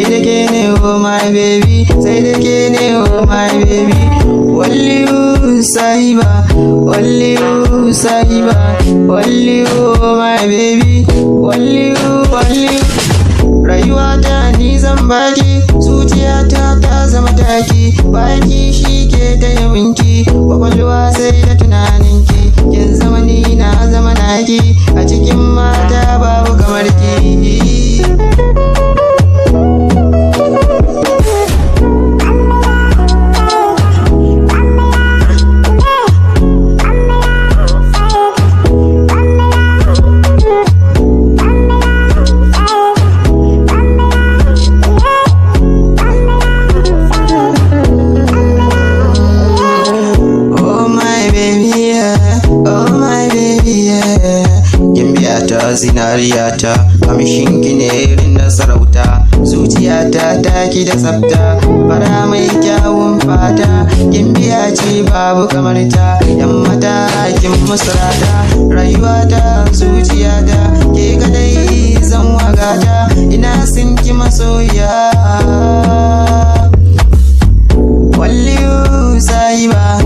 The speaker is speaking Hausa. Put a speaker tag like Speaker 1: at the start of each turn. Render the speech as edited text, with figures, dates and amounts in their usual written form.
Speaker 1: da ke ne oh my baby, sai da ke ne oh my baby. Only you sahiba, only you sahiba, only you oh my baby, only you, only you. Rayuwata ni zan baki, zuciyata ta zama taki, baki shi ke ta yawanki, kwakwalwa sai da tunaninki, kin zama ni na zama naki, a cikin mata babu kamar ki. Zinariyata kamshin ki ne irin na sarauta, zuciyata taki da tsafta, fara mai kyawun fata, kin biya ce babu kamar ta, yan mata kin musurata, rayuwata zuciyata ke kadai zan wagata, ina sin ki masoya. Only you sahiba.